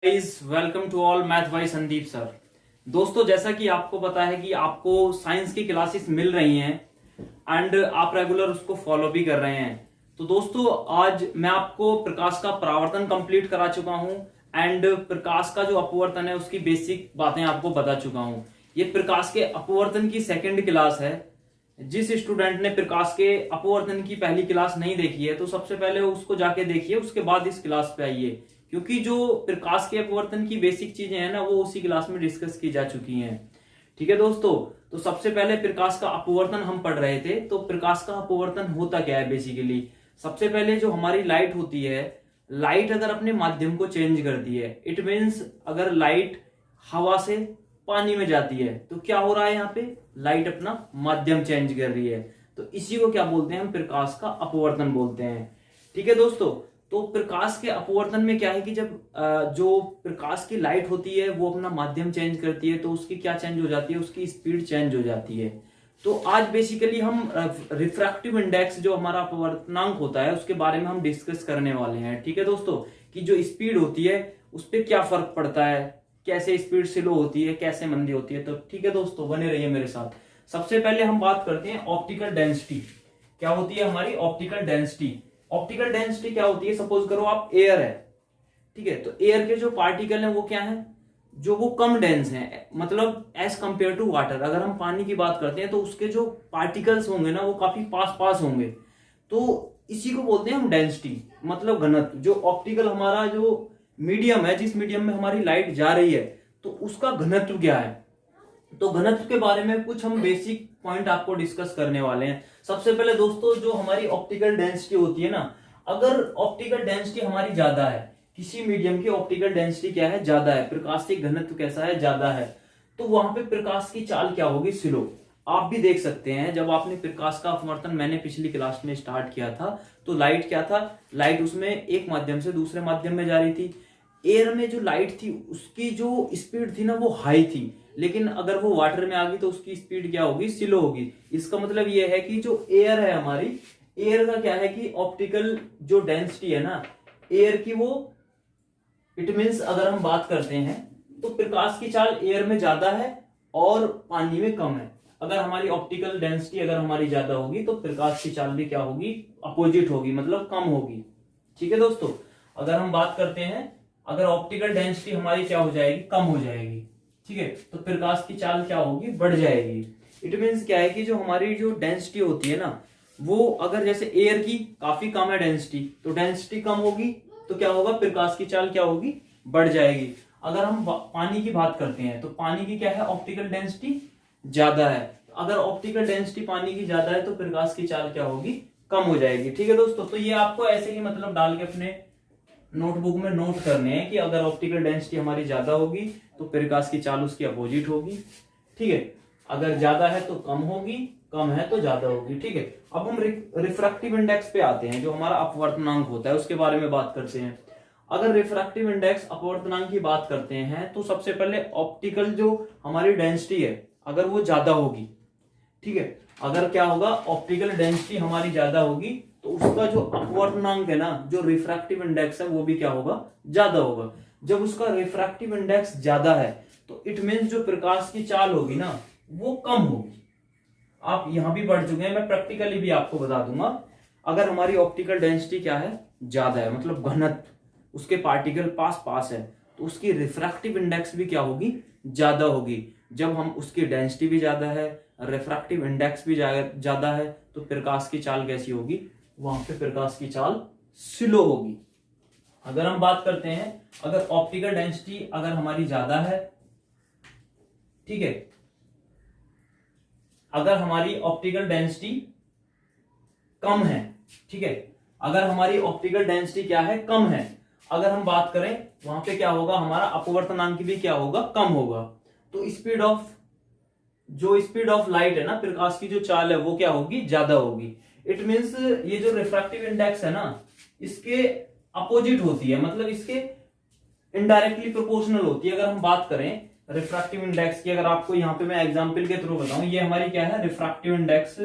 Guys welcome to all math by Sandeep sir. दोस्तों, जैसा कि आपको पता है कि आपको साइंस की क्लासेस मिल रही हैं एंड आप रेगुलर उसको फॉलो भी कर रहे हैं। तो दोस्तों, आज मैं आपको प्रकाश का परावर्तन कंप्लीट करा चुका हूं एंड प्रकाश का जो अपवर्तन है उसकी बेसिक बातें आपको बता चुका हूं। ये प्रकाश के अपवर्तन की सेकंड क्लास है। जिस स्टूडेंट ने प्रकाश के अपवर्तन की पहली क्लास नहीं देखी है तो सबसे पहले उसको जाके देखिए, उसके बाद इस क्लास पे आइए, क्योंकि जो प्रकाश के अपवर्तन की बेसिक चीजें हैं ना वो उसी क्लास में डिस्कस की जा चुकी हैं। ठीक है दोस्तों, तो सबसे पहले प्रकाश का अपवर्तन हम पढ़ रहे थे। तो प्रकाश का अपवर्तन होता क्या है बेसिकली? सबसे पहले जो हमारी लाइट होती है, लाइट अगर अपने माध्यम को चेंज करती है, इट मीन्स अगर लाइट हवा से पानी में जाती है तो क्या हो रहा है, यहाँ पे लाइट अपना माध्यम चेंज कर रही है। तो इसी को क्या बोलते हैं हम? प्रकाश का अपवर्तन बोलते हैं। ठीक है दोस्तों, तो प्रकाश के अपवर्तन में क्या है कि जब जो प्रकाश की लाइट होती है वो अपना माध्यम चेंज करती है तो उसकी क्या चेंज हो जाती है? उसकी स्पीड चेंज हो जाती है। तो आज बेसिकली हम रिफ्रैक्टिव इंडेक्स जो हमारा अपवर्तनांक होता है उसके बारे में हम डिस्कस करने वाले हैं। ठीक है दोस्तों, कि जो स्पीड होती है उस पर क्या फर्क पड़ता है, कैसे स्पीड स्लो होती है, कैसे मंदी होती है। तो ठीक है दोस्तों, बने रहिए मेरे साथ। सबसे पहले हम बात करते हैं ऑप्टिकल डेंसिटी। क्या होती है हमारी ऑप्टिकल डेंसिटी? ऑप्टिकल डेंसिटी क्या होती है? सपोज करो आप एयर है, ठीक है, तो एयर के जो पार्टिकल हैं वो क्या है? जो वो कम डेंस हैं, मतलब एज कंपेयर टू वाटर। अगर हम पानी की बात करते हैं तो उसके जो पार्टिकल्स होंगे ना वो काफी पास पास होंगे। तो इसी को बोलते हैं हम डेंसिटी, मतलब घनत्व। जो ऑप्टिकल हमारा जो मीडियम है, जिस मीडियम में हमारी लाइट जा रही है, तो उसका घनत्व क्या है। तो घनत्व के बारे में कुछ हम बेसिक पॉइंट आपको डिस्कस करने वाले हैं। सबसे पहले दोस्तों, जो हमारी ऑप्टिकल डेंसिटी होती है ना, अगर ऑप्टिकल डेंसिटी हमारी ज्यादा है, किसी मीडियम की ऑप्टिकल डेंसिटी क्या है? ज्यादा है, प्रकाश की घनत्व कैसा है? ज्यादा है, तो वहां पे प्रकाश की चाल क्या होगी? स्लो। आप भी देख सकते हैं, जब आपने प्रकाश का अपवर्तन मैंने पिछली क्लास में स्टार्ट किया था तो लाइट क्या था? लाइट उसमें एक माध्यम से दूसरे माध्यम में जा रही थी। एयर में जो लाइट थी उसकी जो स्पीड थी ना वो हाई थी, लेकिन अगर वो वाटर में आ गई तो उसकी स्पीड क्या होगी? स्लो होगी। इसका मतलब ये है कि जो एयर है हमारी, एयर का क्या है कि ऑप्टिकल जो डेंसिटी है ना एयर की, वो इट मीन्स अगर हम बात करते हैं तो प्रकाश की चाल एयर में ज्यादा है और पानी में कम है। अगर हमारी ऑप्टिकल डेंसिटी अगर हमारी ज्यादा होगी तो प्रकाश की चाल भी क्या होगी? अपोजिट होगी, मतलब कम होगी। ठीक है दोस्तों, अगर हम बात करते हैं, अगर ऑप्टिकल डेंसिटी हमारी क्या हो जाएगी? कम हो जाएगी, ठीक है, तो प्रकाश की चाल क्या होगी? बढ़ जाएगी। इट मीन्स क्या है कि जो हमारी जो डेंसिटी होती है ना, वो अगर जैसे एयर की काफी कम है डेंसिटी, तो डेंसिटी कम होगी तो क्या होगा? प्रकाश की चाल क्या होगी? बढ़ जाएगी। अगर हम पानी की बात करते हैं तो पानी की क्या है? ऑप्टिकल डेंसिटी ज्यादा है। अगर ऑप्टिकल डेंसिटी पानी की ज्यादा है तो प्रकाश की चाल क्या होगी? कम हो जाएगी। ठीक है दोस्तों, तो ये आपको ऐसे ही मतलब डाल के अपने नोटबुक में नोट करने हैं कि अगर ऑप्टिकल डेंसिटी हमारी ज्यादा होगी तो प्रकाश की चाल उसकी अपोजिट होगी। ठीक है, अगर ज्यादा है तो कम होगी, कम है तो ज्यादा होगी। ठीक है, अब हम रिफ्रैक्टिव इंडेक्स पे आते हैं, जो हमारा अपवर्तनांक होता है उसके बारे में बात करते हैं। अगर रिफ्रैक्टिव इंडेक्स अपवर्तनांक की बात करते हैं तो सबसे पहले ऑप्टिकल जो हमारी डेंसिटी है अगर वो ज्यादा होगी, ठीक है, अगर क्या होगा? ऑप्टिकल डेंसिटी हमारी ज्यादा होगी तो उसका जो अपवर्तनांक है ना, जो रिफ्रैक्टिव इंडेक्स है, वो भी क्या होगा? ज्यादा होगा। जब उसका रिफ्रैक्टिव इंडेक्स ज्यादा है तो इट मीन्स जो प्रकाश की चाल होगी ना वो कम होगी। आप यहां भी पढ़ चुके हैं, मैं प्रैक्टिकली भी आपको बता दूंगा। अगर हमारी ऑप्टिकल डेंसिटी क्या है? ज्यादा है, मतलब घनत्व, उसके पार्टिकल पास पास है, तो उसकी रिफ्रैक्टिव इंडेक्स भी क्या होगी? ज्यादा होगी। जब हम उसकी डेंसिटी भी ज्यादा है, रिफ्रैक्टिव इंडेक्स भी ज्यादा है, तो प्रकाश की चाल कैसी होगी? वहां पे प्रकाश की चाल स्लो होगी। अगर हम बात करते हैं, अगर ऑप्टिकल डेंसिटी अगर हमारी ज्यादा है, ठीक है, अगर हमारी ऑप्टिकल डेंसिटी कम है, ठीक है, अगर हमारी ऑप्टिकल डेंसिटी क्या है? कम है, अगर हम बात करें वहां पे क्या होगा? हमारा अपवर्तनांक भी क्या होगा? कम होगा। तो स्पीड ऑफ लाइट है ना, प्रकाश की जो चाल है वो क्या होगी? ज्यादा होगी। इट मीन्स ये जो रिफ्रैक्टिव इंडेक्स है ना इसके अपोजिट होती है, मतलब इसके इनडायरेक्टली प्रोपोर्शनल होती है। अगर हम बात करें रिफ्रैक्टिव इंडेक्स की, अगर आपको यहाँ पे मैं एग्जांपल के थ्रू बताऊं, ये हमारी क्या है? रिफ्रैक्टिव इंडेक्स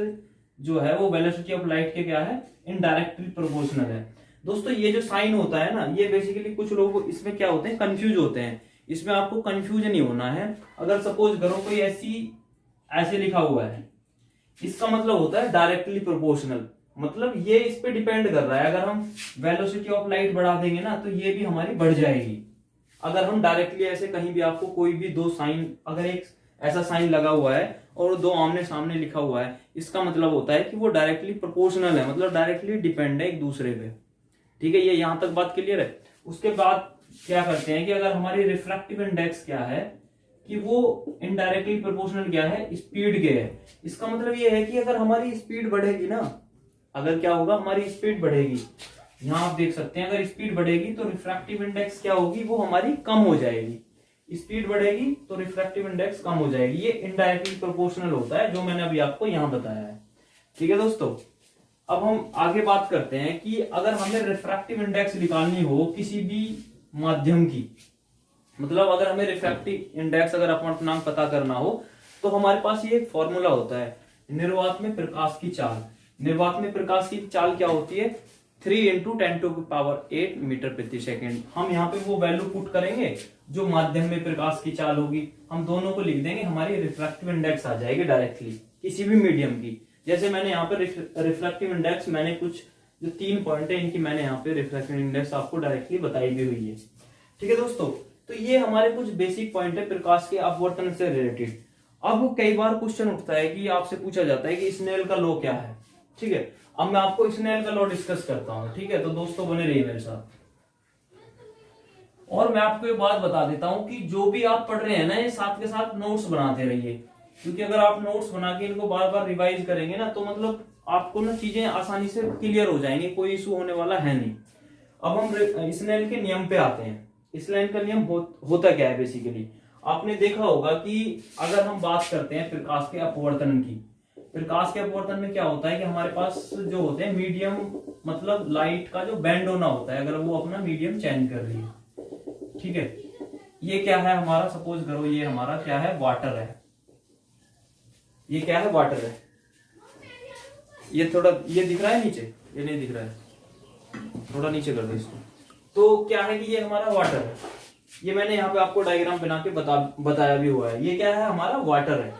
जो है वो वेलोसिटी ऑफ लाइट के क्या है? इनडायरेक्टली प्रोपोर्शनल है। दोस्तों ये जो साइन होता है ना, ये बेसिकली कुछ लोग इसमें क्या होते हैं, कंफ्यूज होते हैं। इसमें आपको कंफ्यूज नहीं होना है। अगर सपोज करो कोई ऐसे लिखा हुआ है, इसका मतलब होता है डायरेक्टली प्रोपोर्शनल, मतलब ये इस पे डिपेंड कर रहा है। अगर हम वेलोसिटी ऑफ लाइट बढ़ा देंगे ना तो ये भी हमारी बढ़ जाएगी। अगर हम डायरेक्टली ऐसे कहीं भी आपको कोई भी दो साइन, अगर एक ऐसा साइन लगा हुआ है और दो आमने सामने लिखा हुआ है, इसका मतलब होता है कि वो डायरेक्टली प्रोपोर्शनल है, मतलब डायरेक्टली डिपेंड है एक दूसरे पे। ठीक है, ये यहां तक बात क्लियर है। उसके बाद क्या करते हैं कि अगर हमारी रिफ्रैक्टिव इंडेक्स क्या है कि वो इनडायरेक्टली प्रोपोर्शनल क्या है, स्पीड के है। इसका मतलब ये है कि अगर हमारी स्पीड बढ़ेगी ना, अगर क्या होगा, हमारी स्पीड बढ़ेगी, यहां आप देख सकते हैं अगर स्पीड बढ़ेगी तो रिफ्रैक्टिव इंडेक्स क्या होगी, वो हमारी कम हो जाएगी। स्पीड बढ़ेगी तो रिफ्रैक्टिव इंडेक्स कम हो जाएगी। ये इनडायरेक्टली प्रोपोर्शनल होता है, जो मैंने अभी आपको यहां बताया है। ठीक है दोस्तों, अब हम आगे बात करते हैं कि अगर हमें रिफ्रैक्टिव इंडेक्स निकालनी हो किसी भी माध्यम की, मतलब अगर हमें रिफ्रैक्टिव इंडेक्स अगर अपवर्तनांक पता करना हो तो हमारे पास ये एक फॉर्मूला होता है, निर्वात में प्रकाश की चाल। निर्वात में प्रकाश की चाल क्या होती है, 3 × 10⁸ मीटर प्रति सेकेंड। हम यहाँ पे वो वैल्यू पुट करेंगे जो माध्यम में प्रकाश की चाल होगी, हम दोनों को लिख देंगे, हमारी रिफ्रैक्टिव इंडेक्स आ जाएगी डायरेक्टली किसी भी मीडियम की। जैसे मैंने यहाँ पे रिफ्रैक्टिव इंडेक्स, मैंने कुछ जो 3 पॉइंट है इनकी मैंने यहाँ पे रिफ्रैक्टिव इंडेक्स आपको डायरेक्टली बताई भी हुई है। ठीक है दोस्तों, तो ये हमारे कुछ बेसिक पॉइंट है प्रकाश के अपवर्तन से रिलेटेड। अब कई बार क्वेश्चन उठता है कि आपसे पूछा जाता है कि स्नेल का लॉ क्या है। ठीक है, अब मैं आपको स्नेल का लॉ डिस्कस करता हूं। ठीक है, तो दोस्तों बने रहिए मेरे साथ। और मैं आपको ये बात बता देता हूं कि जो भी आप पढ़ रहे हैं ना, ये साथ के साथ नोट्स बनाते रहिए, क्योंकि अगर आप नोट्स बना के इनको बार बार रिवाइज करेंगे ना तो मतलब आपको ना चीजें आसानी से क्लियर हो जाएंगी, कोई इशू होने वाला है नहीं। अब हम स्नेल के नियम पे आते हैं। स्नेल का नियम होता क्या है बेसिकली, आपने देखा होगा कि अगर हम बात करते हैं प्रकाश के अपवर्तन की, प्रकाश के अपवर्तन में क्या होता है कि हमारे पास जो होते हैं मीडियम, मतलब लाइट का जो बैंड होना होता है, अगर वो अपना मीडियम चेंज कर रही है। ठीक है, ये क्या है हमारा, सपोज करो ये हमारा क्या है, वाटर है। ये क्या है, वाटर है। ये थोड़ा ये दिख रहा है नीचे, ये नहीं दिख रहा है, थोड़ा नीचे कर दो इसको। तो क्या है कि ये हमारा वाटर है, ये मैंने यहाँ पे आपको डायग्राम बना के बताया भी हुआ है। ये क्या है, हमारा वाटर है,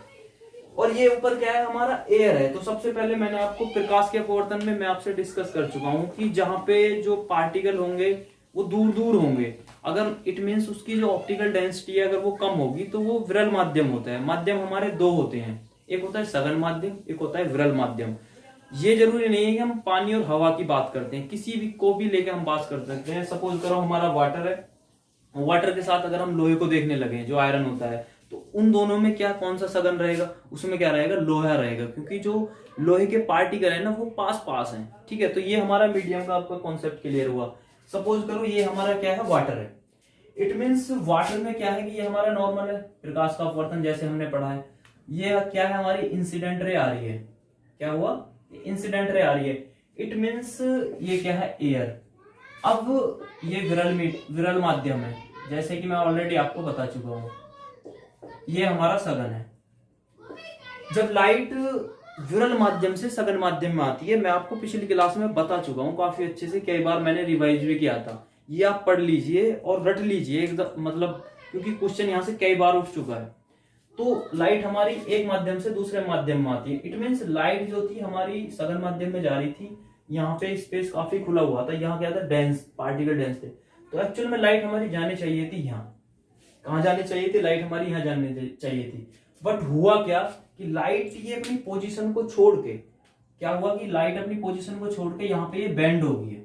और ये ऊपर क्या है, हमारा एयर है। तो सबसे पहले मैंने आपको प्रकाश के अपवर्तन में मैं आपसे डिस्कस कर चुका हूं कि जहां पे जो पार्टिकल होंगे वो दूर दूर होंगे, अगर इट मीन्स उसकी जो ऑप्टिकल डेंसिटी है अगर वो कम होगी तो वो विरल माध्यम होता है। माध्यम हमारे दो होते हैं, एक होता है सघन माध्यम, एक होता है विरल माध्यम। ये जरूरी नहीं है कि हम पानी और हवा की बात करते हैं, किसी भी को भी लेके हम बात कर सकते हैं। सपोज करो हमारा वाटर है, वाटर के साथ अगर हम लोहे को देखने लगे जो आयरन होता है, तो उन दोनों में क्या कौन सा सघन रहेगा, उसमें क्या रहेगा, लोहा रहेगा, क्योंकि जो लोहे के पार्टिकल है ना वो पास पास हैं। ठीक है, तो ये हमारा मीडियम का आपका कॉन्सेप्ट क्लियर हुआ। सपोज करो ये हमारा क्या है, वाटर है। इट मीन्स वाटर में क्या है कि ये हमारा नॉर्मल है, प्रकाश का अपवर्तन जैसे हमने पढ़ा है। ये क्या है, हमारी इंसिडेंट रे आ रही है। क्या हुआ, इंसिडेंट रे आ रही है। इट मीन्स ये क्या है, एयर। अब ये विरल माध्यम है, जैसे कि मैं ऑलरेडी आपको बता चुका हूं, ये हमारा सघन है। जब लाइट विरल माध्यम से सघन माध्यम में आती है, मैं आपको पिछली क्लास में बता चुका हूं काफी अच्छे से, कई बार मैंने रिवाइज भी किया था। ये आप पढ़ लीजिए और रट लीजिए एकदम, मतलब क्योंकि क्वेश्चन यहां से कई बार उठ चुका है। तो लाइट हमारी एक माध्यम से दूसरे माध्यम में आती है। इट मीन्स लाइट जो थी हमारी सघन माध्यम में जा रही थी, यहाँ पे स्पेस काफी खुला हुआ था, यहाँ क्या था, डेंस पार्टिकल डेंस थे। तो एक्चुअल में लाइट हमारी जानी चाहिए थी यहाँ, कहाँ जानी चाहिए थी, लाइट हमारी यहाँ जानी चाहिए थी। बट हुआ क्या कि लाइट ये अपनी पोजीशन को छोड़ के, क्या हुआ कि लाइट अपनी पोजीशन को छोड़ के यहाँ पे ये बेंड हो गई है।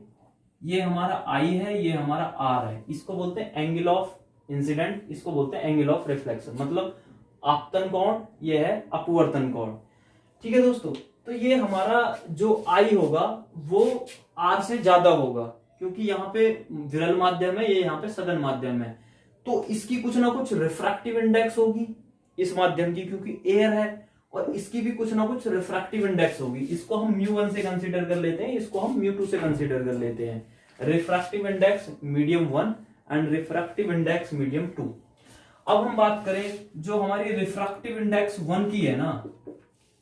ये हमारा आई है, ये हमारा आर है, इसको बोलते हैं एंगल ऑफ इंसिडेंट, इसको बोलते हैं एंगल ऑफ रिफ्लेक्शन, मतलब आपतन कोण, ये है अपवर्तन कोण। ठीक है दोस्तों, तो ये हमारा जो आई होगा वो आर से ज्यादा होगा, क्योंकि यहाँ पे विरल माध्यम है, ये यहाँ पे सघन माध्यम है। तो इसकी कुछ ना कुछ रिफ्रैक्टिव इंडेक्स होगी इस माध्यम की, क्योंकि एयर है, और इसकी भी कुछ ना कुछ रिफ्रैक्टिव इंडेक्स होगी। इसको हम μ1 से कंसीडर कर लेते हैं, इसको हम μ2 से कंसीडर कर लेते हैं। Refractive index medium 1 and refractive index medium 2। अब हम बात करें जो हमारी रिफ्रैक्टिव इंडेक्स 1 की है ना,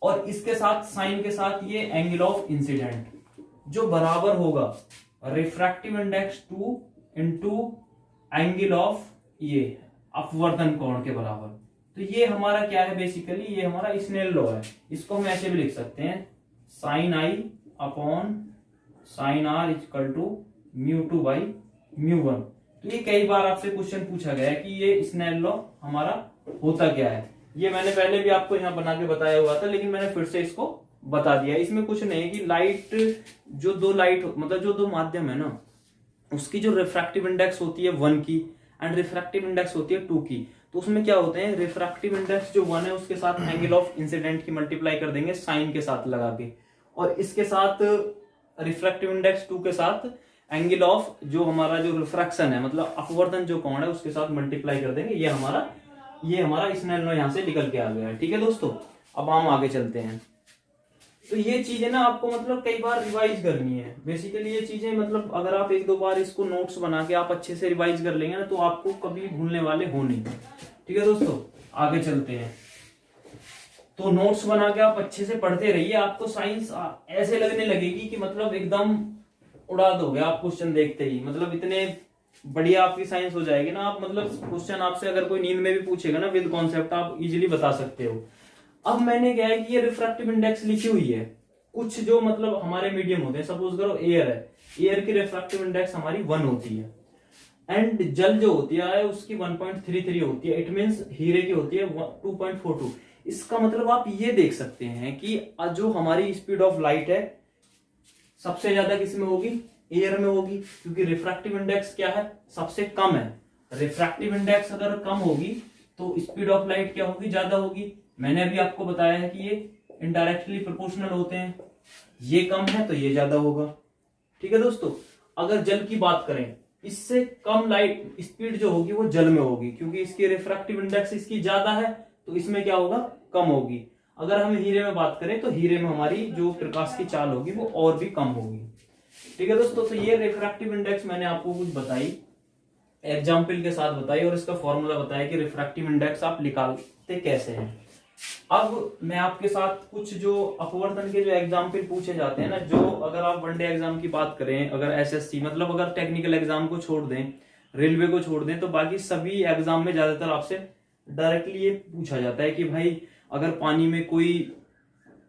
और इसके साथ साइन के साथ ये एंगल ऑफ इंसिडेंट जो बराबर होगा refractive index 2 into angle of ये अपवर्तन कोण के बराबर। तो ये हमारा क्या है, बेसिकली ये हमारा स्नेल लॉ है। इसको हम ऐसे भी लिख सकते हैं, sine I upon sine R equal to μ2 by μ1। तो ये कई बार आपसे क्वेश्चन पूछा गया है कि ये स्नेल लॉ हमारा होता क्या है। ये मैंने पहले भी आपको यहाँ बना के बताया हुआ था, लेकिन मैंने फिर से इसको बता दिया। इसमें कुछ नहीं है कि लाइट जो दो लाइट मतलब जो दो माध्यम है ना, उसकी जो रिफ्रैक्टिव इंडेक्स होती है 1 की एंड रिफ्रैक्टिव इंडेक्स होती है 2 की। तो उसमें क्या होते हैं, रिफ्रैक्टिव इंडेक्स जो 1 है उसके साथ एंगल ऑफ इंसिडेंट की मल्टीप्लाई कर देंगे साइन के साथ लगा के, और इसके साथ रिफ्रैक्टिव इंडेक्स 2 के साथ एंगल ऑफ जो हमारा जो रिफ्रैक्शन है मतलब अपवर्तन जो कोण है उसके साथ मल्टीप्लाई कर देंगे। ये हमारा स्नेल लॉ यहाँ से निकल के आ गया है। ठीक है दोस्तों, अब हम आगे चलते हैं। तो ये चीजें ना आपको मतलब कई बार रिवाइज करनी है। बेसिकली ये चीजें मतलब अगर आप एक दो बार इसको नोट्स बना के आप अच्छे से रिवाइज कर लेंगे ना, तो आपको कभी भूलने वाले हो नहीं। ठीक है दोस्तों, आगे चलते हैं। तो नोट्स बना के आप अच्छे से पढ़ते रहिए। आपको साइंस ऐसे लगने लगेगी कि मतलब एकदम उड़ा दोगे आप क्वेश्चन देखते ही, मतलब इतने बढ़िया आपकी साइंस हो जाएगी ना। आप मतलब क्वेश्चन आपसे अगर कोई नींद में भी पूछेगा ना विद कॉन्सेप्ट, आप इजीली बता सकते हो। अब मैंने क्या है कि ये रिफ्रैक्टिव इंडेक्स लिखी हुई है। कुछ जो मतलब हमारे मीडियम होते हैं, सपोज करो एयर है, एयर की रिफ्रैक्टिव इंडेक्स हमारी 1 होती है एंड जल जो होती है उसकी 1.33 होती है। इट मींस हीरे की होती है 2.42। इसका मतलब आप ये देख सकते हैं कि जो हमारी स्पीड ऑफ लाइट है सबसे ज्यादा किस में होगी, एयर में होगी, क्योंकि रिफ्रैक्टिव इंडेक्स क्या है, सबसे कम है। रिफ्रैक्टिव इंडेक्स अगर कम होगी तो स्पीड ऑफ लाइट क्या होगी, ज्यादा होगी। मैंने अभी आपको बताया है कि ये इनडायरेक्टली प्रोपोर्शनल होते हैं, ये कम है तो ये ज्यादा होगा। ठीक है दोस्तों, अगर जल की बात करें, इससे कम लाइट स्पीड जो होगी वो जल में होगी, क्योंकि इसकी रिफ्रैक्टिव इंडेक्स इसकी ज्यादा है तो इसमें क्या होगा, कम होगी। अगर हम हीरे में बात करें तो हीरे में हमारी जो प्रकाश की चाल होगी वो और भी कम होगी। ठीक है दोस्तों, तो ये रिफ्रैक्टिव इंडेक्स मैंने आपको कुछ बताई, एग्जाम्पल के साथ बताई, और इसका फॉर्मूला बताया कि रिफ्रैक्टिव इंडेक्स आप निकालते कैसे हैं। अब मैं आपके साथ कुछ जो अपवर्तन के जो एग्जाम्पल पूछे जाते हैं ना, जो अगर आप वनडे एग्जाम की बात करें, अगर एसएससी मतलब अगर टेक्निकल एग्जाम को छोड़ दें, रेलवे को छोड़ दें, तो बाकी सभी एग्जाम में ज्यादातर आपसे डायरेक्टली ये पूछा जाता है कि भाई अगर पानी में कोई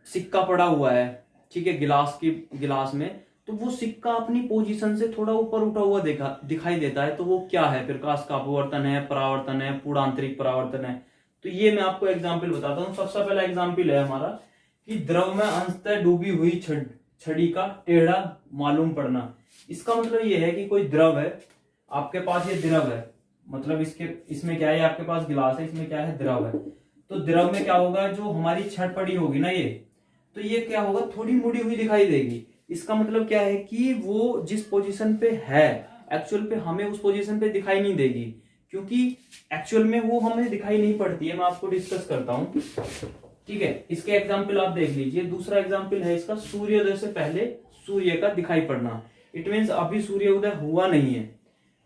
सिक्का पड़ा हुआ है, ठीक है, गिलास में, तो वो सिक्का अपनी पोजीशन से थोड़ा ऊपर उठा हुआ दिखाई देता है, तो वो क्या है, प्रकाश का अपवर्तन है, परावर्तन है, पूर्णांतरिक परावर्तन है। तो ये मैं आपको एग्जाम्पल बताता हूँ। सबसे पहला एग्जाम्पल है हमारा कि द्रव में अंशतः डूबी हुई छड़ी का टेढ़ा मालूम पड़ना। इसका मतलब ये है कि कोई द्रव है, आपके पास ये द्रव है, मतलब इसमें क्या है, आपके पास गिलास है, इसमें क्या है, द्रव है। तो द्रव में क्या होगा, जो हमारी छड़ पड़ी होगी ना ये, तो ये क्या होगा, थोड़ी मुड़ी हुई दिखाई देगी। इसका मतलब क्या है कि वो जिस पोजीशन पे है एक्चुअल पे हमें उस पोजीशन पे दिखाई नहीं देगी, क्योंकि एक्चुअल में वो हमें दिखाई नहीं पड़ती है। मैं आपको डिस्कस करता हूं, ठीक है। इसके एग्जाम्पल आप देख लीजिए। दूसरा एग्जाम्पल है इसका, सूर्योदय से पहले सूर्य का दिखाई पड़ना। इट मीन्स अभी सूर्योदय हुआ नहीं है,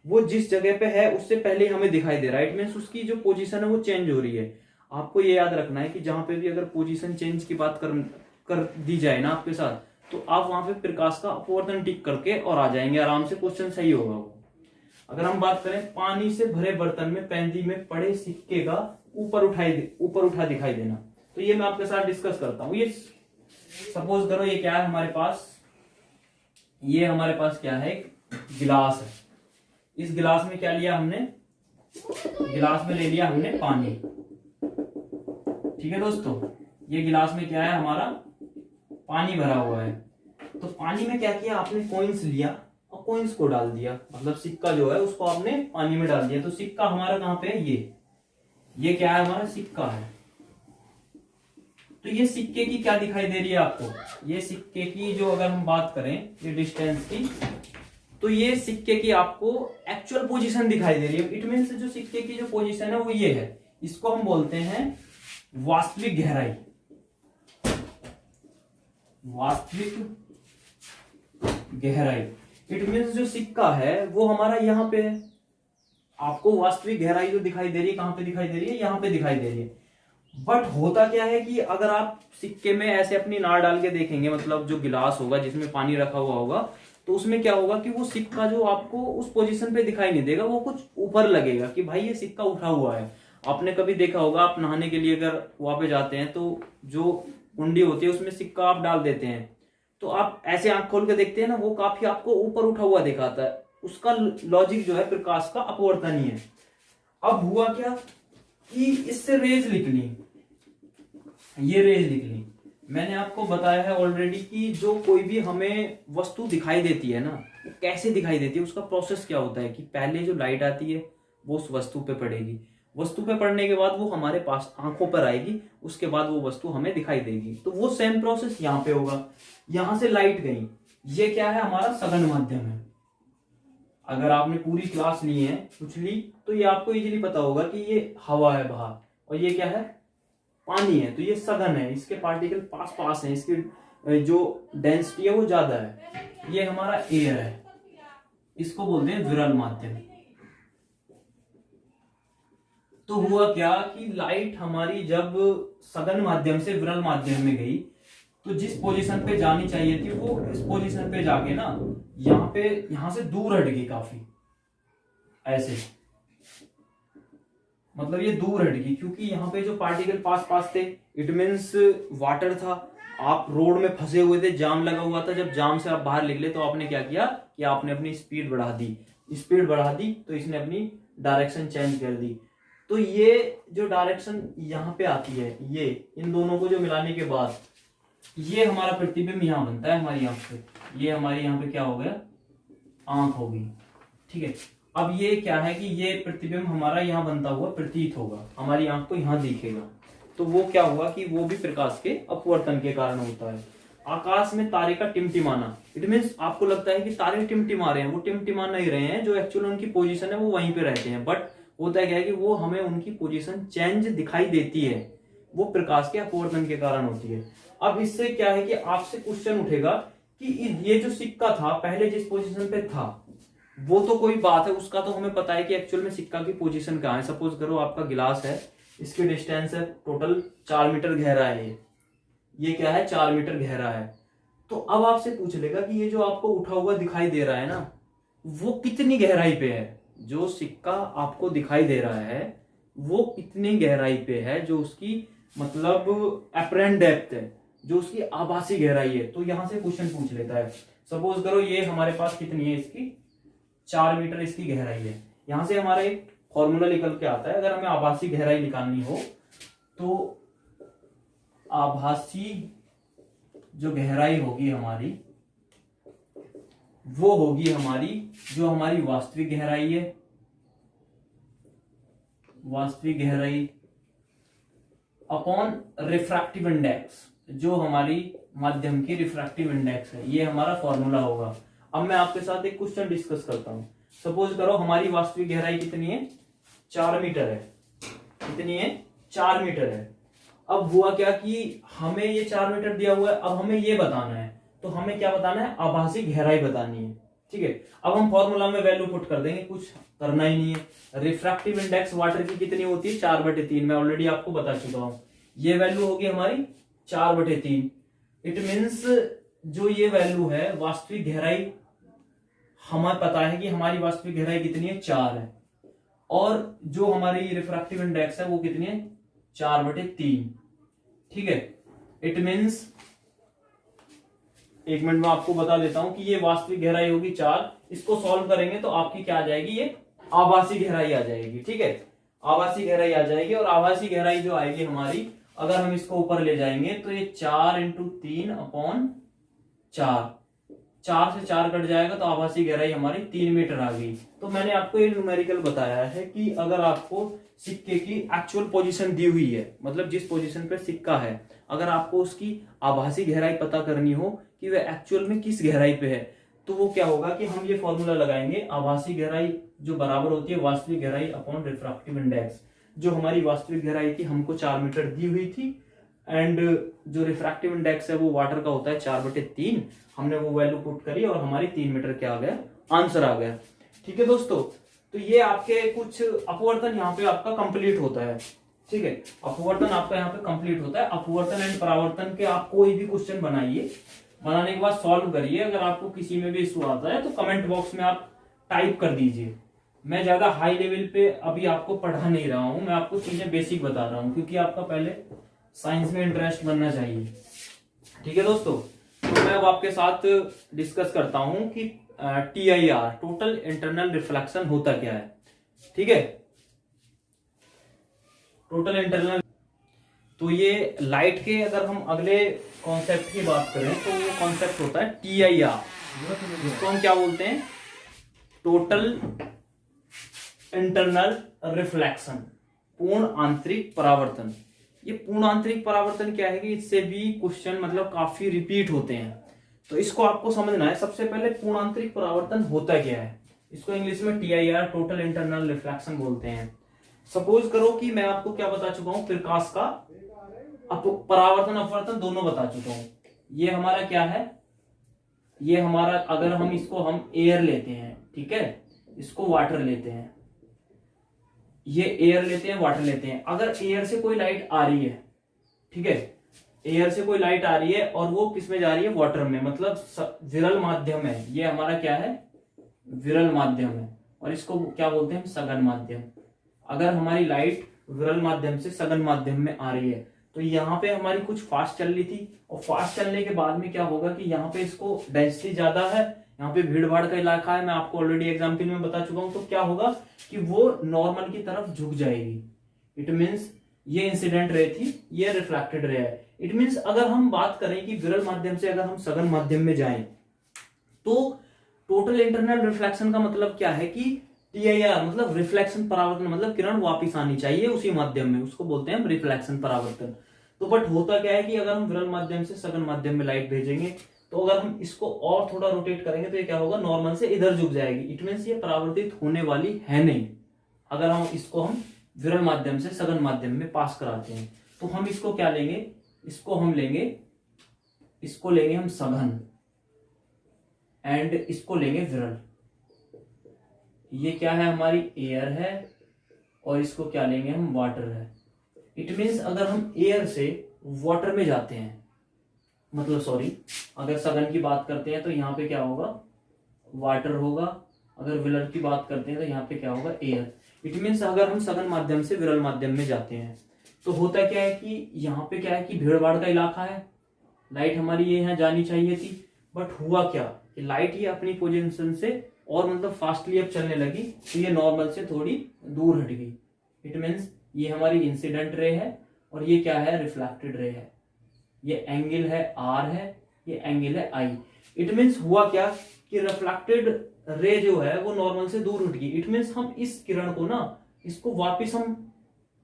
वो जिस जगह पे है उससे पहले हमें दिखाई दे रहा है। इट मीन्स उसकी जो पोजीशन है वो चेंज हो रही है। आपको ये याद रखना है कि जहां पे भी अगर पोजीशन चेंज की बात कर दी जाए ना आपके साथ, तो आप वहां पे प्रकाश का अपवर्तन टिक करके और आ जाएंगे आराम से, क्वेश्चन सही होगा वो। अगर हम बात करें, पानी से भरे बर्तन में पैंदी में पड़े सिक्के का ऊपर उठा दिखाई देना, तो ये मैं आपके साथ डिस्कस करता हूं। ये सपोज करो ये क्या है हमारे पास, ये हमारे पास क्या है, एक गिलास है। इस गिलास में क्या लिया हमने, गिलास में ले लिया हमने पानी। ठीक है दोस्तों, ये गिलास में क्या है, हमारा पानी भरा हुआ है। तो पानी में क्या किया आपने, कॉइन्स लिया और कॉइन्स को डाल दिया, मतलब सिक्का जो है उसको आपने पानी में डाल दिया। तो सिक्का हमारा कहां पे है, ये क्या है, हमारा सिक्का है। तो ये सिक्के की क्या दिखाई दे रही है आपको, ये सिक्के की जो अगर हम बात करें ये डिस्टेंस की, तो ये सिक्के की आपको एक्चुअल पोजीशन दिखाई दे रही है। इट मीन्स जो सिक्के की जो पोजीशन है वो ये है। इसको हम बोलते हैं वास्तविक गहराई। वास्तविक गहराई, इट मीन्स जो सिक्का है वो हमारा यहां पे है। आपको वास्तविक गहराई जो दिखाई दे रही है, कहां पे दिखाई दे रही है, यहां पे दिखाई दे रही है। बट होता क्या है कि अगर आप सिक्के में ऐसे अपनी नाड़ डाल के देखेंगे, मतलब जो गिलास होगा जिसमें पानी रखा हुआ होगा, तो उसमें क्या होगा कि वो सिक्का जो आपको उस पोजीशन पे दिखाई नहीं देगा, वो कुछ ऊपर लगेगा कि भाई ये सिक्का उठा हुआ है। आपने कभी देखा होगा, आप नहाने के लिए अगर वहां पे जाते हैं तो जो कुंडी होती है उसमें सिक्का आप डाल देते हैं, तो आप ऐसे आंख खोल के देखते हैं ना, वो काफी आपको ऊपर उठा हुआ दिखाता है। उसका लॉजिक जो है प्रकाश का अपवर्तन ही है। अब हुआ क्या कि इससे रेज निकली, ये रेज निकली। मैंने आपको बताया है ऑलरेडी कि जो कोई भी हमें वस्तु दिखाई देती है ना, वो कैसे दिखाई देती है, उसका प्रोसेस क्या होता है कि पहले जो लाइट आती है वो उस वस्तु पे पड़ेगी, वस्तु पे पड़ने के बाद वो हमारे पास आंखों पर आएगी, उसके बाद वो वस्तु हमें दिखाई देगी। तो वो सेम प्रोसेस यहाँ पे होगा। यहां से लाइट गई, ये क्या है, हमारा सघन माध्यम है। अगर आपने पूरी क्लास ली है कुछ ली, तो ये आपको इजीली पता होगा कि ये हवा है बाहर, और ये क्या है, पानी है। तो ये सघन है, इसके पार्टिकल पास पास हैं, इसकी जो डेंसिटी है वो ज्यादा है। ये हमारा एयर है, इसको बोलते हैं विरल माध्यम। तो हुआ क्या कि लाइट हमारी जब सघन माध्यम से विरल माध्यम में गई, तो जिस पोजीशन पे जानी चाहिए थी वो इस पोजीशन पे जाके ना यहां से दूर हट गई काफी, ऐसे मतलब ये दूर हट गई, क्योंकि यहाँ पे जो पार्टिकल पास पास थे, इट मीन्स वाटर था। आप रोड में फंसे हुए थे, जाम लगा हुआ था, जब जाम से आप बाहर निकले तो आपने क्या किया कि आपने अपनी स्पीड बढ़ा दी, तो इसने अपनी डायरेक्शन चेंज कर दी। तो ये जो डायरेक्शन यहाँ पे आती है, ये इन दोनों को जो मिलाने के बाद ये हमारा प्रतिबिंब यहाँ बनता है हमारी आंख पे। ये हमारी यहाँ पे क्या हो गया, आंख हो गई, ठीक है। अब ये क्या है कि ये प्रतिबिंब हमारा यहाँ बनता हुआ प्रतीत होगा, हमारी आंख को यहाँ दिखेगा। तो वो क्या हुआ कि वो भी प्रकाश के अपवर्तन के कारण होता है। आकाश में तारे का टिमटिमाना, इट मीन्स आपको लगता है कि तारे टिमटिमा रहे हैं, वो टिमटिमा नहीं रहे हैं, जो एक्चुअल उनकी पोजीशन है वो वहीं पे रहते हैं, बट होता क्या है कि वो हमें उनकी पोजीशन चेंज दिखाई देती है, वो प्रकाश के अपवर्तन के कारण होती है। अब इससे क्या है कि आपसे क्वेश्चन उठेगा कि ये जो सिक्का था पहले जिस पोजीशन पे था वो तो कोई बात है, उसका तो हमें पता है कि एक्चुअल में सिक्का की पोजीशन कहाँ है। सपोज करो आपका गिलास है, इसकी डिस्टेंस है टोटल 4 मीटर गहरा है, ये क्या है 4 मीटर गहरा है। तो अब आपसे पूछ लेगा कि ये जो आपको उठा हुआ दिखाई दे रहा है ना, वो कितनी गहराई पे है। जो सिक्का आपको दिखाई दे रहा है वो कितनी गहराई पे है, जो उसकी मतलब अपरेंट डेप्थ है, जो उसकी आभासी गहराई है। तो यहां से क्वेश्चन पूछ लेता है। सपोज करो ये हमारे पास कितनी है, इसकी 4 मीटर इसकी गहराई है। यहां से हमारा एक फॉर्मूला निकल के आता है, अगर हमें आभासी गहराई निकालनी हो तो आभासी जो गहराई होगी हमारी, वो होगी हमारी जो हमारी वास्तविक गहराई है, वास्तविक गहराई अपॉन रिफ्रैक्टिव इंडेक्स, जो हमारी माध्यम की रिफ्रैक्टिव इंडेक्स है। ये हमारा फॉर्मूला होगा। अब मैं आपके साथ एक क्वेश्चन डिस्कस करता हूं। सपोज करो हमारी वास्तविक गहराई कितनी है, 4 मीटर है। कितनी है, 4 मीटर है। अब हुआ क्या कि हमें ये 4 मीटर दिया हुआ है, अब हमें ये बताना है, तो हमें क्या बताना है, आभासी गहराई बतानी है, ठीक है। अब हम फॉर्मूला में वैल्यू पुट कर देंगे, कुछ करना ही नहीं है। रिफ्रैक्टिव इंडेक्स वाटर की कितनी होती है, 4/3। मैं ऑलरेडी आपको बता चुका हूं, ये वैल्यू होगी हमारी 4/3। इट मीन्स जो ये वैल्यू है वास्तविक गहराई, हमें पता है कि हमारी वास्तविक गहराई कितनी है, 4 है, और जो हमारी रिफ्रैक्टिव इंडेक्स है वो कितनी है, 4/3, ठीक है। इट मीन्स एक मिनट में आपको बता देता हूं कि ये वास्तविक गहराई होगी 4। इसको सॉल्व करेंगे तो आपकी क्या आ जाएगी, ये आभासी गहराई आ जाएगी, ठीक है। आभासी गहराई आ जाएगी, और आभासी गहराई जो आएगी हमारी, अगर हम इसको ऊपर ले जाएंगे तो ये 4 × 3/4, 4 से 4 कट जाएगा तो आभासी गहराई हमारी 3 मीटर आ गई। तो मैंने आपको ये न्यूमेरिकल बताया है कि अगर आपको सिक्के की एक्चुअल पोजीशन दी हुई है, मतलब जिस पोजीशन पे सिक्का है, अगर आपको उसकी आभासी गहराई पता करनी हो कि वह एक्चुअल में किस गहराई पे है, तो वो क्या होगा कि हम ये फॉर्मूला लगाएंगे, आभासी गहराई जो बराबर होती है वास्तविक गहराई अपॉन रिफ्रैक्टिव इंडेक्स। जो हमारी वास्तविक गहराई थी हमको 4 मीटर दी हुई थी, एंड जो रिफ्रैक्टिव इंडेक्स है वो वाटर का होता है 4/3। हमने वो वैल्यू पुट करी और हमारी 3 मीटर क्या आ गया, आंसर आ गया, ठीक है दोस्तों। तो ये आपके कुछ अपवर्तन यहाँ पे आपका कंप्लीट होता है, ठीक है। अपवर्तन आपका यहाँ पे कंप्लीट होता है। अपवर्तन एंड परावर्तन के आप कोई भी क्वेश्चन बनाइए, बनाने के बाद सॉल्व करिए। अगर आपको किसी में भी इशू आता है तो कमेंट बॉक्स में आप टाइप कर दीजिए। मैं ज्यादा हाई लेवल पे अभी आपको पढ़ा नहीं रहा हूं, मैं आपको चीजें बेसिक बता रहा हूं, क्योंकि आपका पहले साइंस में इंटरेस्ट बनना चाहिए। ठीक है दोस्तों, तो मैं अब आपके साथ डिस्कस करता हूं कि TIR, टोटल इंटरनल रिफ्लेक्शन, होता क्या है। ठीक है, टोटल इंटरनल, तो ये लाइट के अगर हम अगले कॉन्सेप्ट की बात करें तो वो कॉन्सेप्ट होता है TIR, जिसको हम क्या बोलते हैं, टोटल इंटरनल रिफ्लेक्शन, पूर्ण आंतरिक परावर्तन। ये पूर्ण आंतरिक परावर्तन क्या है कि इससे भी क्वेश्चन मतलब काफी रिपीट होते हैं, तो इसको आपको समझना है। सबसे पहले पूर्ण आंतरिक परावर्तन होता क्या है, इसको इंग्लिश में TIR, टोटल इंटरनल रिफ्लेक्शन बोलते हैं। सपोज करो कि मैं आपको क्या बता चुका हूं, प्रकाश का परावर्तन अपवर्तन दोनों बता चुका हूं। ये हमारा क्या है, ये हमारा, अगर हम इसको हम एयर लेते हैं, ठीक है, इसको वाटर लेते हैं, ये एयर लेते हैं, वाटर लेते हैं। अगर एयर से कोई लाइट आ रही है, ठीक है, एयर से कोई लाइट आ रही है और वो किस में जा रही है, वाटर में, मतलब विरल माध्यम है, ये हमारा क्या है, विरल माध्यम है, और इसको क्या बोलते हैं, सघन माध्यम। अगर हमारी लाइट विरल माध्यम से सघन माध्यम में आ रही है तो यहाँ पे हमारी कुछ फास्ट चल रही थी, और फास्ट चलने के बाद में क्या होगा कि यहाँ पे इसको डेंसिटी ज्यादा है, यहाँ पे भीड़ भाड़ का इलाका है, मैं आपको ऑलरेडी एग्जाम्पल में बता चुका हूं, तो क्या होगा कि वो नॉर्मल की तरफ झुक जाएगी। इट मीन्स ये इंसिडेंट रे थी, ये रिफ्लेक्टेड रे है। इट मीन्स अगर हम बात करें कि विरल माध्यम से अगर हम सघन माध्यम में जाएं तो टोटल इंटरनल रिफ्लेक्शन का मतलब क्या है कि TIR मतलब रिफ्लेक्शन परावर्तन, मतलब किरण वापिस आनी चाहिए उसी माध्यम में, उसको बोलते हैं हम रिफ्लेक्शन परावर्तन। तो बट होता क्या है कि अगर हम विरल माध्यम से सघन माध्यम में लाइट भेजेंगे तो अगर हम इसको और थोड़ा रोटेट करेंगे तो ये क्या होगा, नॉर्मल से इधर झुक जाएगी। इट मीन्स ये परावर्तित होने वाली है नहीं। अगर हम इसको हम विरल माध्यम से सघन माध्यम में पास कराते हैं तो हम इसको क्या लेंगे, इसको हम लेंगे, इसको लेंगे हम सघन, एंड इसको लेंगे विरल। ये क्या है, हमारी एयर है, और इसको क्या लेंगे हम, वाटर है। इट मीन्स अगर हम एयर से वाटर में जाते हैं, मतलब सॉरी, अगर सघन की बात करते हैं तो यहाँ पे क्या होगा, वाटर होगा। अगर विरल की बात करते हैं तो यहाँ पे क्या होगा, एयर। इट मीन्स अगर हम सघन माध्यम से विरल माध्यम में जाते हैं तो होता क्या है कि यहाँ पे क्या है कि भीड़ भाड़ का इलाका है, लाइट हमारी ये यहाँ जानी चाहिए थी, बट हुआ क्या कि लाइट ये अपनी पोजीशन से और मतलब फास्टली अब चलने लगी, तो ये नॉर्मल से थोड़ी दूर हट गई। इट मीन्स ये हमारी इंसिडेंट रे है, और ये क्या है, रिफ्लेक्टेड रे है। ये एंगल है R है, ये एंगल है I। इट मीन्स हुआ क्या कि रिफ्लेक्टेड रे जो है वो नॉर्मल से दूर उठ गई। इट मीन्स हम इस किरण को ना, इसको वापस हम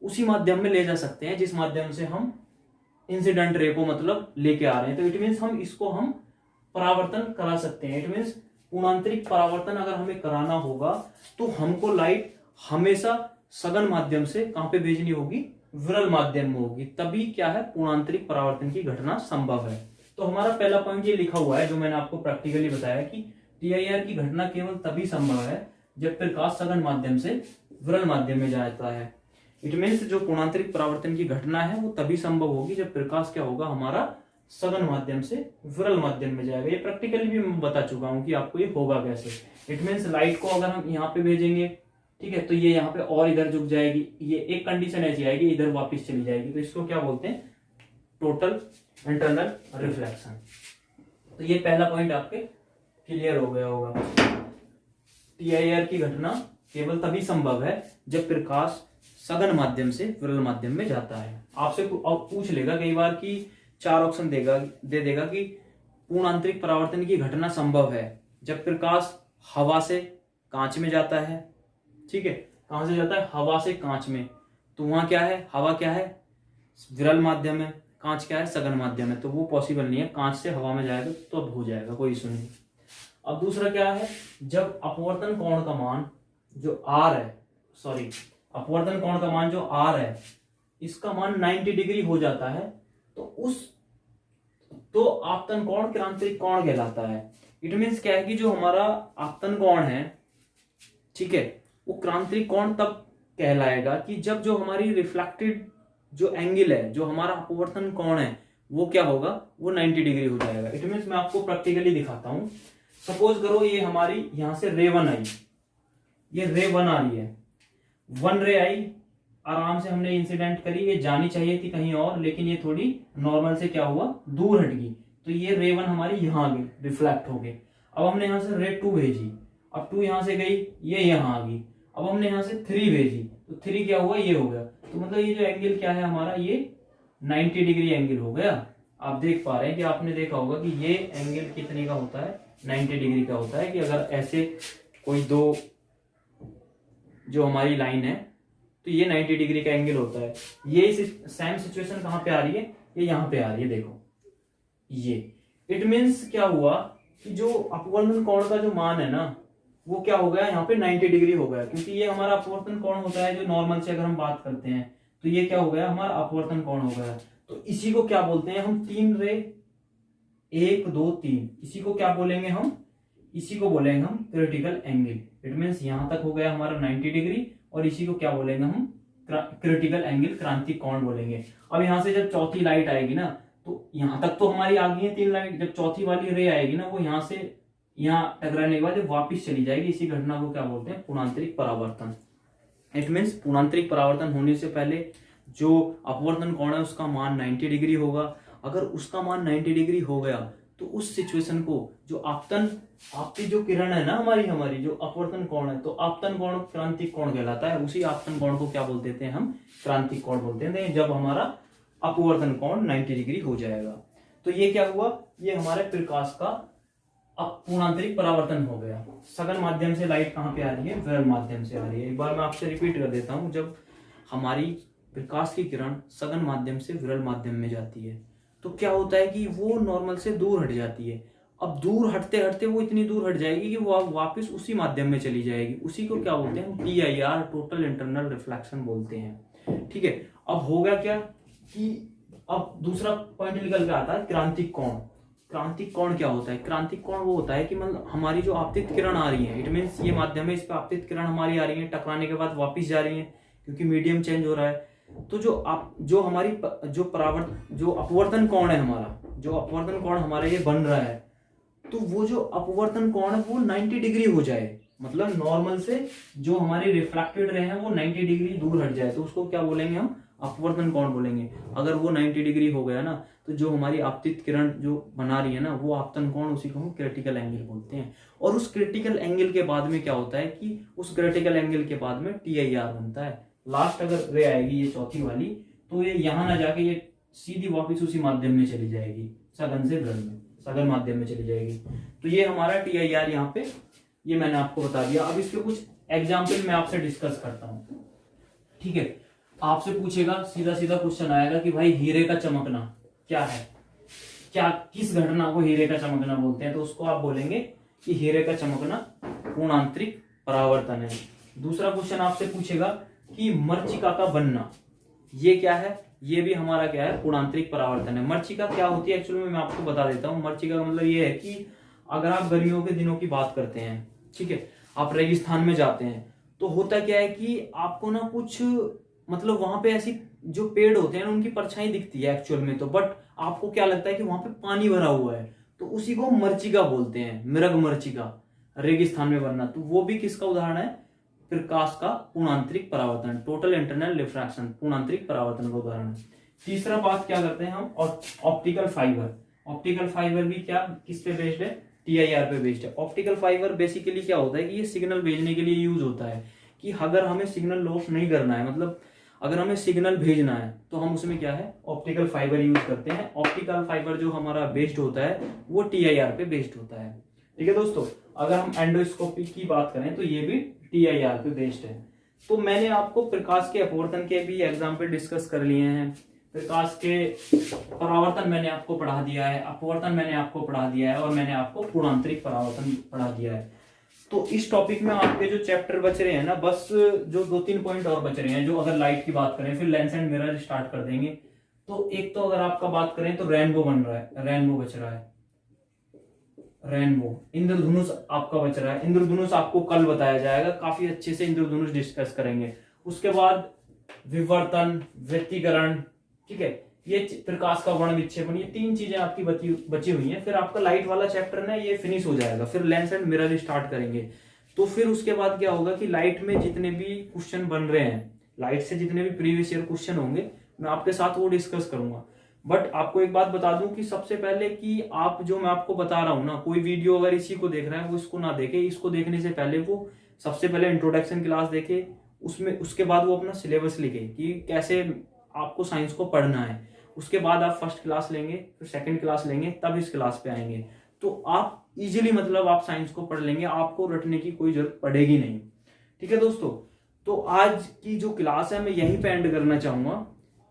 उसी माध्यम में ले जा सकते हैं जिस माध्यम से हम इंसिडेंट रे को मतलब लेके आ रहे हैं। तो इट मीन्स हम इसको हम परावर्तन करा सकते हैं। इट मीन्स पूर्णांतरिक परावर्तन अगर हमें कराना होगा तो हमको लाइट हमेशा सघन माध्यम से कहां पे भेजनी होगी, विरल माध्यम में होगी, तभी क्या है, पूर्णांतरिक परावर्तन की घटना संभव है। तो हमारा पहला पॉइंट ये लिखा हुआ है जो मैंने आपको प्रैक्टिकली बताया कि TIR की घटना केवल तभी संभव है जब प्रकाश सघन माध्यम से विरल माध्यम में जाता है। इट मीन्स जो पूर्णांतरिक परावर्तन की घटना है वो तभी संभव होगी जब प्रकाश क्या होगा, हमारा सघन माध्यम से विरल माध्यम में जाएगा। ये प्रैक्टिकली भी मैं बता चुका हूं कि आपको ये होगा कैसे। इट मीन्स लाइट को अगर हम यहाँ पे भेजेंगे, ठीक है, तो ये यहाँ पे और इधर झुक जाएगी, ये एक कंडीशन ऐसी आएगी, इधर वापस चली जाएगी, तो इसको क्या बोलते हैं, टोटल इंटरनल रिफ्लेक्शन। तो ये पहला पॉइंट आपके क्लियर हो गया होगा। TIR की घटना केवल तभी संभव है जब प्रकाश सघन माध्यम से विरल माध्यम में जाता है। आपसे पूछ लेगा कई बार कि 4 ऑप्शन दे देगा कि पूर्ण आंतरिक परावर्तन की घटना संभव है जब प्रकाश हवा से कांच में जाता है, ठीक है, कहां से जाता है, हवा से कांच में, तो वहां क्या है, हवा क्या है, विरल माध्यम है, कांच क्या है, सघन माध्यम है, तो वो पॉसिबल नहीं है। कांच से हवा में जाएगा तो अब हो जाएगा, कोई इशू नहीं। अब दूसरा क्या है, जब अपवर्तन कोण का मान जो R है, सॉरी, अपवर्तन कोण का मान जो R है, इसका मान 90 डिग्री हो जाता है तो आपतन कोण क्रांतिक कोण कहलाता है। इट मीन्स क्या है कि जो हमारा आपतन कोण है, ठीक है, वो क्रांतिक कोण तब कहलाएगा कि जब जो हमारी रिफ्लेक्टेड जो एंगल है, जो हमारा अपवर्तन कोण है, वो क्या होगा, वो 90 डिग्री हो जाएगा। इट मीन्स मैं आपको प्रैक्टिकली दिखाता हूं। सपोज करो ये हमारी यहां से रे 1 आई, ये रे 1 आ रही है, 1 रे आई, आराम से हमने इंसिडेंट करी, ये जानी चाहिए थी कहीं और, लेकिन ये थोड़ी नॉर्मल से क्या हुआ, दूर हट गई, तो ये रे 1 हमारी यहां आ गई, रिफ्लेक्ट हो गई। अब हमने यहां से रे 2 भेजी, अब 2 यहां से गई, ये यहां आ गई। अब हमने यहां से 3 भेजी, तो 3 क्या हुआ, ये हो गया। तो मतलब ये जो एंगल क्या है हमारा, ये 90 डिग्री एंगल हो गया। आप देख पा रहे हैं कि आपने देखा होगा कि ये एंगल कितने का होता है, 90 डिग्री का होता है। कि अगर ऐसे कोई दो जो हमारी लाइन है, तो ये 90 डिग्री का एंगल होता है। ये सेम सिचुएशन कहां पे आ रही है, ये यहां पे आ रही है, देखो ये। इट मीन्स क्या हुआ कि जो अपवर्तन कोण का जो मान है ना, वो क्या हो गया, यहाँ पे 90 डिग्री हो गया। क्योंकि ये हमारा अपवर्तन कोण होता है जो नॉर्मल से अगर हम बात करते हैं, तो ये क्या हो गया, हमारा अपवर्तन कोण हो गया। तो इसी को क्या बोलते हैं हम, 3 रे 1 2 3, इसी को क्या बोलेंगे हम, इसी को बोलेंगे हम क्रिटिकल एंगल। इट मीन्स यहां तक हो गया हमारा 90 डिग्री, और इसी को क्या बोलेंगे हम, क्रिटिकल एंगल, क्रांतिक कोण बोलेंगे। अब यहां से जब चौथी लाइट आएगी ना, तो यहां तक तो हमारी आ गई है 3 लाइट, जब चौथी वाली रे आएगी ना, वो यहां से यहाँ टकराने के बाद वापिस चली जाएगी। इसी घटना को क्या बोलते हैं, पूर्णांतरिक परावर्तन। इट मीन्स पूर्णांतरिक परावर्तन होने से पहले जो अपवर्तन कोण है उसका मान 90 डिग्री होगा। अगर उसका मान 90 डिग्री हो गया, तो उस सिचुएशन को जो आपकी जो किरण है ना, हमारी जो अपवर्तन कोण है, तो आपतन कोण क्रांतिक कोण कहलाता है। उसी आपतन कोण को क्या बोलते थे हम, क्रांतिक कोण बोलते हैं, जब हमारा अपवर्तन कोण 90 डिग्री हो जाएगा। तो ये क्या हुआ, ये हमारे प्रकाश का अब पूर्णांतरिक परावर्तन हो गया। सघन माध्यम से लाइट कहां पे आ रही है, विरल माध्यम से आ रही है। एक बार मैं आपसे रिपीट कर देता हूं, जब हमारी प्रकाश की किरण सघन माध्यम से विरल माध्यम में जाती है, तो क्या होता है कि वो नॉर्मल से दूर हट जाती है। अब दूर हटते हटते वो इतनी दूर हट जाएगी कि वो वापस उसी माध्यम में चली जाएगी। उसी को क्या बोलते हैं, TIR, टोटल इंटरनल रिफ्लेक्शन बोलते हैं। ठीक है, अब होगा क्या कि अब दूसरा पॉइंट निकल के आता है, क्रांतिक कोण। क्रांतिक कोण क्या होता है, क्रांतिक कोण वो होता है कि मतलब हमारी जो आपतित किरण आ रही है, इट मीन्स ये माध्यम है, इस पे आपतित किरण हमारी आ रही है, टकराने के बाद वापस जा रही है, क्योंकि मीडियम चेंज हो रहा है। तो जो हमारी जो अपवर्तन कोण है हमारा, जो अपवर्तन कोण हमारा ये बन रहा है, तो वो जो अपवर्तन कोण है वो 90 डिग्री हो जाए। मतलब नॉर्मल से जो हमारी रिफ्लेक्टेड रे है वो 90 डिग्री दूर हट जाए, तो उसको क्या बोलेंगे हम, अपवर्तन कोण बोलेंगे। अगर वो 90 डिग्री हो गया ना, तो जो हमारी आपतित किरण जो बना रही है ना, वो आपतन कोण, उसी को हम क्रिटिकल एंगल बोलते हैं। और उस क्रिटिकल एंगल के बाद में क्या होता है कि उस क्रिटिकल एंगल के बाद में TIR बनता है। लास्ट अगर रे आएगी ये चौथी वाली, तो ये यहां ना जाके ये सीधी वापस उसी माध्यम में चली जाएगी, सघन से विरल में, सघन माध्यम में चली जाएगी। तो ये हमारा TIR यहाँ पे, ये मैंने आपको बता दिया। अब इसके कुछ एग्जाम्पल मैं आपसे डिस्कस करता हूँ। ठीक है, आपसे पूछेगा, सीधा सीधा क्वेश्चन आएगा कि भाई हीरे का चमकना क्या है, क्या किस घटना को हीरे का चमकना बोलते हैं, तो उसको आप बोलेंगे कि हीरे का चमकना पूर्णांतरिक परावर्तन है। दूसरा क्वेश्चन आपसे पूछेगा कि मरीचिका का बनना, ये क्या है, ये भी हमारा क्या है, पूर्णांतरिक परावर्तन है। मरीचिका क्या होती है एक्चुअली में मैं आपको बता देता हूँ। मरीचिका का मतलब ये है कि अगर आप गर्मियों के दिनों की बात करते हैं, ठीक है, आप रेगिस्तान में जाते हैं, तो होता क्या है कि आपको ना कुछ मतलब वहां पे ऐसी जो पेड़ होते हैं ना, उनकी परछाई दिखती है एक्चुअल में तो, बट आपको क्या लगता है कि वहां पे पानी भरा हुआ है, तो उसी को मरीचिका बोलते हैं, मृग मरीचिका, रेगिस्तान में बनना। तो वो भी किसका उदाहरण है, प्रकाश का पूर्णांतरिक परावर्तन, टोटल इंटरनल रिफ्रैक्शन, पूर्णांतरिक परावर्तन का उदाहरण है। तीसरा बात क्या करते हैं हम, और ऑप्टिकल फाइबर। ऑप्टिकल फाइबर भी क्या, किस पे बेस्ड है, TIR पे बेस्ड है। ऑप्टिकल फाइबर बेसिकली क्या होता है कि ये सिग्नल भेजने के लिए यूज होता है, कि अगर हमें सिग्नल लॉस नहीं करना है, मतलब अगर हमें सिग्नल भेजना है, तो हम उसमें क्या है, ऑप्टिकल फाइबर यूज करते हैं। ऑप्टिकल फाइबर जो हमारा बेस्ड होता है वो TIR पे बेस्ड होता है। ठीक है दोस्तों, अगर हम एंडोस्कोपी की बात करें तो ये भी TIR पे बेस्ड है। तो मैंने आपको प्रकाश के अपवर्तन के भी एग्जाम्पल डिस्कस कर लिए हैं, प्रकाश के परावर्तन मैंने आपको पढ़ा दिया है, अपवर्तन मैंने आपको पढ़ा दिया है, और मैंने आपको पूर्णांतरिक परावर्तन पढ़ा दिया है। तो इस टॉपिक में आपके जो चैप्टर बच रहे हैं ना, बस जो 2-3 पॉइंट और बच रहे हैं, जो अगर लाइट की बात करें, फिर लेंस एंड मिरर स्टार्ट कर देंगे। तो एक तो अगर आपका बात करें तो रेनबो बन रहा है, रेनबो बच रहा है, रेनबो। इंद्रधनुष आपका बच रहा है, इंद्रधनुष आपको कल बताया जाएगा, काफी अच्छे से इंद्रधनुष डिस्कस करेंगे। उसके बाद विवर्तन, व्यतिकरण, ठीक है, ये प्रकाश का वर्ण विक्षेपण, ये 3 चीजें आपकी बची हुई हैं। फिर आपका लाइट वाला चैप्टर ना ये फिनिश हो जाएगा, फिर लेंस एंड मिरर स्टार्ट करेंगे। तो फिर उसके बाद क्या होगा कि लाइट में जितने भी क्वेश्चन बन रहे हैं, लाइट से जितने भी प्रीवियस ईयर क्वेश्चन होंगे, मैं आपके साथ वो डिस्कस करूंगा। बट आपको एक बात बता दूं कि सबसे पहले कि आप जो मैं आपको बता रहा हूं ना, कोई वीडियो अगर इसी को देख रहा है वो इसको ना देखे। इसको देखने से पहले वो सबसे पहले इंट्रोडक्शन क्लास देखे, उसमें उसके बाद वो अपना सिलेबस लिखे कि कैसे आपको साइंस को पढ़ना है। उसके बाद आप फर्स्ट क्लास लेंगे, फिर सेकंड क्लास लेंगे, तब इस क्लास पे आएंगे। तो आप इजीली मतलब आप साइंस को पढ़ लेंगे, आपको रटने की कोई जरूरत पड़ेगी नहीं। ठीक है दोस्तों, तो आज की जो क्लास है मैं यहीं पे एंड करना चाहूंगा।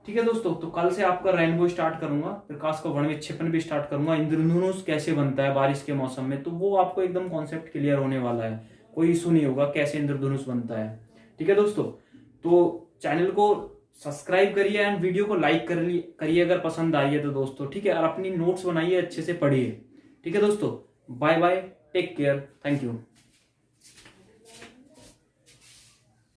ठीक है दोस्तों, तो कल से आपका रेनबो स्टार्ट करूंगा, प्रकाश का वर्ण विक्षेपण भी स्टार्ट करूंगा, इंद्रधनुष कैसे बनता है बारिश के मौसम में, तो वो आपको एकदम कॉन्सेप्ट क्लियर होने वाला है, कोई इशू नहीं होगा कैसे इंद्रधनुष बनता है। ठीक है दोस्तों, तो चैनल को सब्सक्राइब करिए एंड वीडियो को लाइक करिए अगर पसंद आई है तो दोस्तों। ठीक है, और अपनी नोट्स बनाइए, अच्छे से पढ़िए। ठीक है दोस्तों, bye bye, take care, thank you.